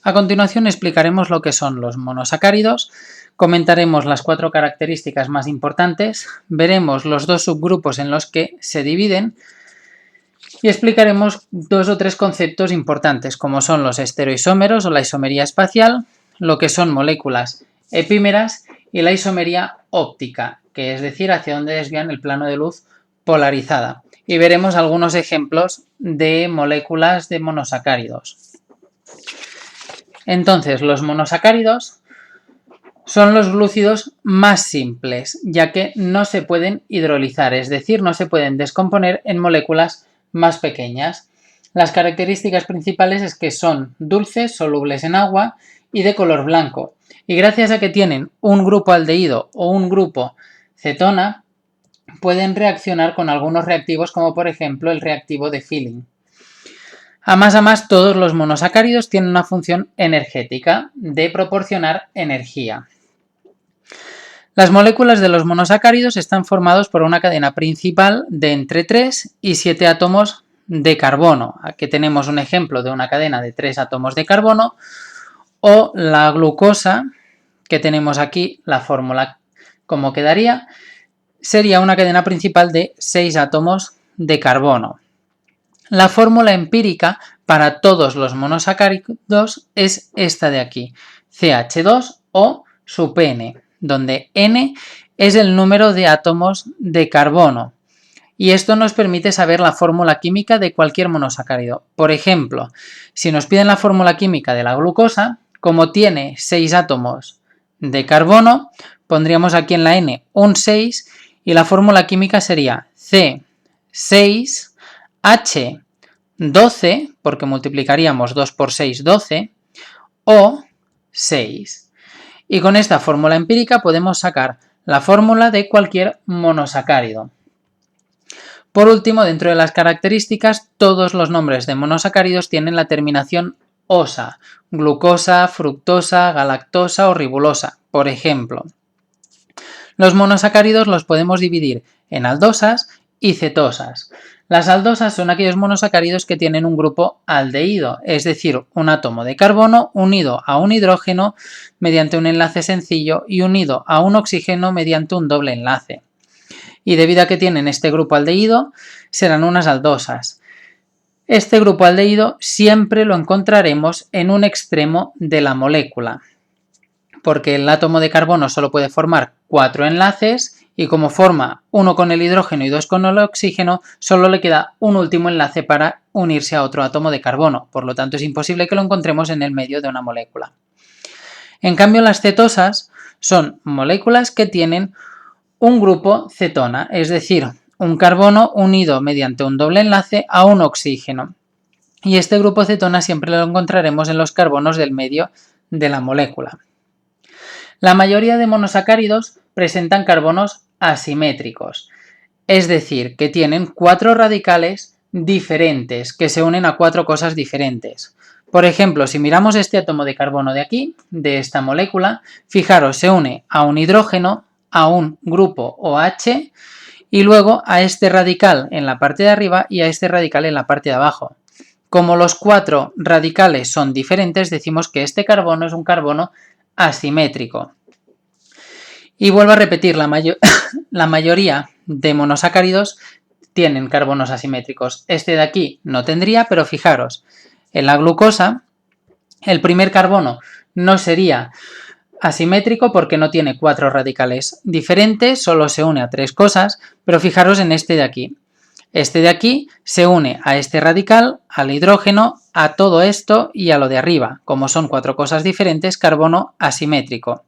A continuación explicaremos lo que son los monosacáridos, comentaremos las 4 características más importantes, veremos los 2 subgrupos en los que se dividen y explicaremos 2 o 3 conceptos importantes como son los estereoisómeros o la isomería espacial, lo que son moléculas epímeras y la isomería óptica, que es decir, hacia dónde desvían el plano de luz polarizada. Y veremos algunos ejemplos de moléculas de monosacáridos. Entonces, los monosacáridos son los glúcidos más simples, ya que no se pueden hidrolizar, es decir, no se pueden descomponer en moléculas más pequeñas. Las características principales es que son dulces, solubles en agua y de color blanco. Y gracias a que tienen un grupo aldehído o un grupo cetona, pueden reaccionar con algunos reactivos como por ejemplo el reactivo de Filling. A más, todos los monosacáridos tienen una función energética de proporcionar energía. Las moléculas de los monosacáridos están formados por una cadena principal de entre 3 y 7 átomos de carbono. Aquí tenemos un ejemplo de una cadena de 3 átomos de carbono, o la glucosa, que tenemos aquí, la fórmula como quedaría, sería una cadena principal de 6 átomos de carbono. La fórmula empírica para todos los monosacáridos es esta de aquí, CH2 o sub N, donde N es el número de átomos de carbono. Y esto nos permite saber la fórmula química de cualquier monosacárido. Por ejemplo, si nos piden la fórmula química de la glucosa, como tiene 6 átomos de carbono, pondríamos aquí en la N un 6 y la fórmula química sería C6 H12, porque multiplicaríamos 2 por 6, 12, o 6. Y con esta fórmula empírica podemos sacar la fórmula de cualquier monosacárido. Por último, dentro de las características, todos los nombres de monosacáridos tienen la terminación osa, glucosa, fructosa, galactosa o ribulosa, por ejemplo. Los monosacáridos los podemos dividir en aldosas y cetosas. Las aldosas son aquellos monosacáridos que tienen un grupo aldehído, es decir, un átomo de carbono unido a un hidrógeno mediante un enlace sencillo y unido a un oxígeno mediante un doble enlace. Y debido a que tienen este grupo aldehído, serán unas aldosas. Este grupo aldehído siempre lo encontraremos en un extremo de la molécula, porque el átomo de carbono solo puede formar 4 enlaces y como forma uno con el hidrógeno y 2 con el oxígeno, solo le queda un último enlace para unirse a otro átomo de carbono. Por lo tanto, es imposible que lo encontremos en el medio de una molécula. En cambio, las cetosas son moléculas que tienen un grupo cetona, es decir, un carbono unido mediante un doble enlace a un oxígeno. Y este grupo cetona siempre lo encontraremos en los carbonos del medio de la molécula. La mayoría de monosacáridos presentan carbonos asimétricos, es decir, que tienen 4 radicales diferentes que se unen a 4 cosas diferentes. Por ejemplo, si miramos este átomo de carbono de aquí, de esta molécula, fijaros, se une a un hidrógeno, a un grupo OH y luego a este radical en la parte de arriba y a este radical en la parte de abajo. Como los 4 radicales son diferentes, decimos que este carbono es un carbono asimétrico. Y vuelvo a repetir, la mayoría de monosacáridos tienen carbonos asimétricos. Este de aquí no tendría, pero fijaros, en la glucosa el primer carbono no sería asimétrico porque no tiene 4 radicales diferentes, solo se une a 3 cosas, pero fijaros en este de aquí. Este de aquí se une a este radical, al hidrógeno, a todo esto y a lo de arriba. Como son 4 cosas diferentes, carbono asimétrico.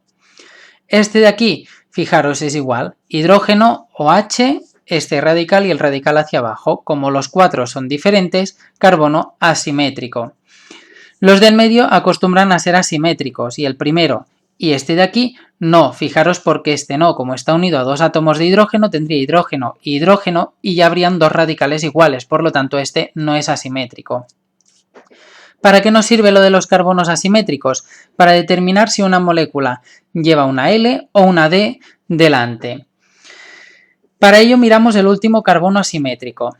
Este de aquí, fijaros, es igual. Hidrógeno, OH, este radical y el radical hacia abajo. Como los 4 son diferentes, carbono asimétrico. Los del medio acostumbran a ser asimétricos y el primero y este de aquí no. Fijaros porque este no, como está unido a 2 átomos de hidrógeno, tendría hidrógeno y hidrógeno y ya habrían 2 radicales iguales, por lo tanto este no es asimétrico. ¿Para qué nos sirve lo de los carbonos asimétricos? Para determinar si una molécula lleva una L o una D delante. Para ello miramos el último carbono asimétrico.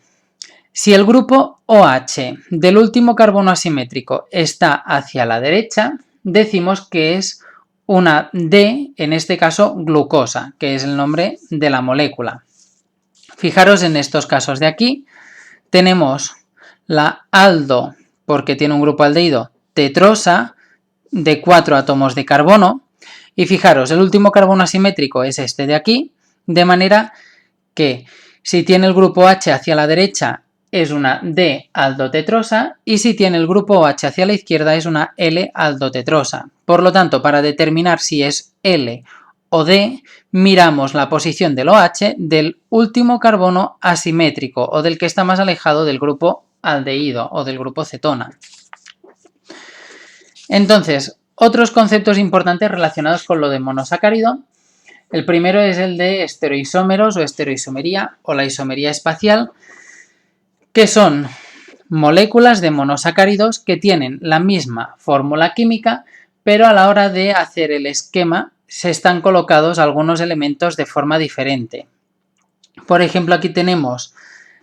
Si el grupo OH del último carbono asimétrico está hacia la derecha, decimos que es una D, en este caso glucosa, que es el nombre de la molécula. Fijaros en estos casos de aquí, tenemos la aldo, porque tiene un grupo aldehído, tetrosa, de 4 átomos de carbono, y fijaros, el último carbono asimétrico es este de aquí, de manera que si tiene el grupo H hacia la derecha es una D-aldotetrosa y si tiene el grupo OH hacia la izquierda es una L-aldotetrosa. Por lo tanto, para determinar si es L o D, miramos la posición del OH del último carbono asimétrico o del que está más alejado del grupo aldehído o del grupo cetona. Entonces, otros conceptos importantes relacionados con lo de monosacárido. El primero es el de estereoisómeros o estereoisomería o la isomería espacial, que son moléculas de monosacáridos que tienen la misma fórmula química, pero a la hora de hacer el esquema se están colocados algunos elementos de forma diferente. Por ejemplo, aquí tenemos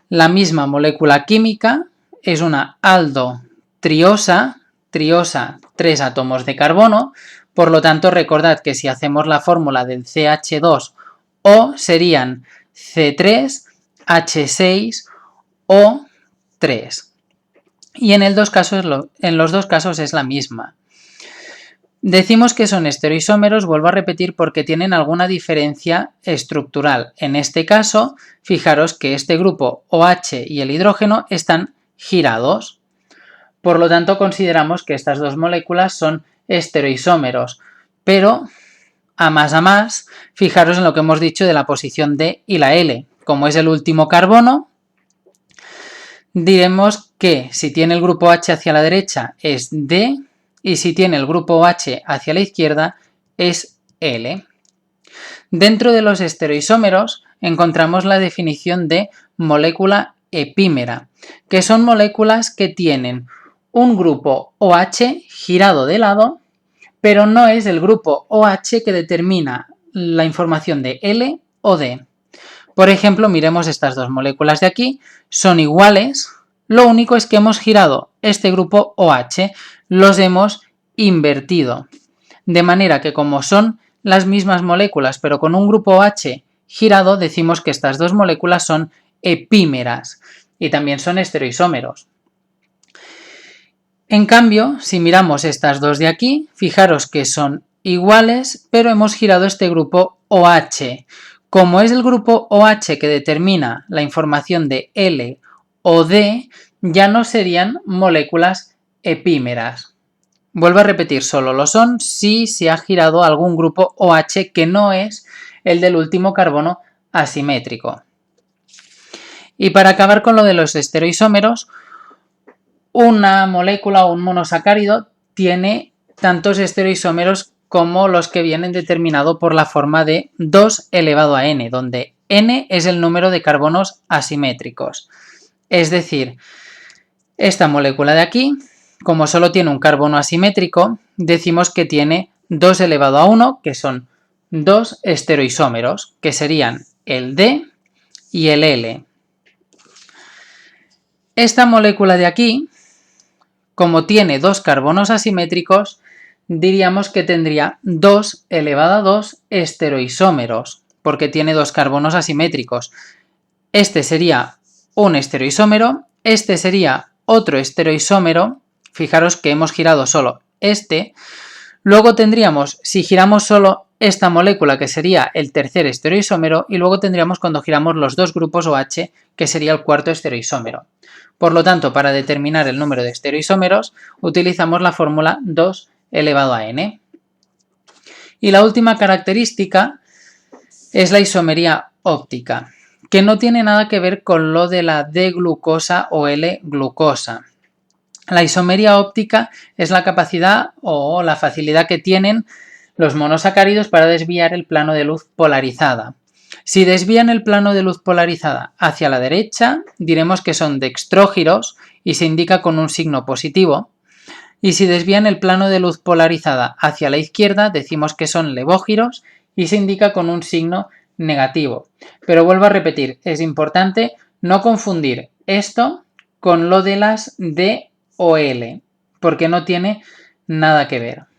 la misma molécula química, es una aldotriosa, 3 átomos de carbono, por lo tanto recordad que si hacemos la fórmula del CH2O serían C3, H6 o 3. Y en los dos casos es la misma. Decimos que son estereoisómeros, vuelvo a repetir, porque tienen alguna diferencia estructural. En este caso, fijaros que este grupo OH y el hidrógeno están girados. Por lo tanto, consideramos que estas dos moléculas son estereoisómeros. Pero, a más, fijaros en lo que hemos dicho de la posición D y la L. Como es el último carbono, diremos que si tiene el grupo H hacia la derecha es D y si tiene el grupo OH hacia la izquierda es L. Dentro de los estereoisómeros encontramos la definición de molécula epímera, que son moléculas que tienen un grupo OH girado de lado, pero no es el grupo OH que determina la información de L o D. Por ejemplo, miremos estas dos moléculas de aquí, son iguales, lo único es que hemos girado este grupo OH, los hemos invertido. De manera que como son las mismas moléculas pero con un grupo OH girado, decimos que estas dos moléculas son epímeras y también son estereoisómeros. En cambio, si miramos estas dos de aquí, fijaros que son iguales, pero hemos girado este grupo OH. Como es el grupo OH que determina la información de L o D, ya no serían moléculas epímeras. Vuelvo a repetir, solo lo son si se ha girado algún grupo OH que no es el del último carbono asimétrico. Y para acabar con lo de los estereoisómeros, una molécula o un monosacárido tiene tantos estereoisómeros como los que vienen determinados por la forma de 2 elevado a n, donde n es el número de carbonos asimétricos. Es decir, esta molécula de aquí, como solo tiene un carbono asimétrico, decimos que tiene 2 elevado a 1, que son 2 estereoisómeros, que serían el D y el L. Esta molécula de aquí, como tiene 2 carbonos asimétricos, diríamos que tendría 2 elevado a 2 estereoisómeros, porque tiene 2 carbonos asimétricos. Este sería un estereoisómero, este sería otro estereoisómero, fijaros que hemos girado solo este, luego tendríamos, si giramos solo esta molécula, que sería el tercer estereoisómero, y luego tendríamos cuando giramos los dos grupos OH, que sería el cuarto estereoisómero. Por lo tanto, para determinar el número de estereoisómeros, utilizamos la fórmula 2 elevado a n. Y la última característica es la isomería óptica, que no tiene nada que ver con lo de la D-glucosa o L-glucosa. La isomería óptica es la capacidad o la facilidad que tienen los monosacáridos para desviar el plano de luz polarizada. Si desvían el plano de luz polarizada hacia la derecha, diremos que son dextrógiros y se indica con un signo positivo. Y si desvían el plano de luz polarizada hacia la izquierda, decimos que son levógiros y se indica con un signo negativo. Pero vuelvo a repetir, es importante no confundir esto con lo de las DOL, porque no tiene nada que ver.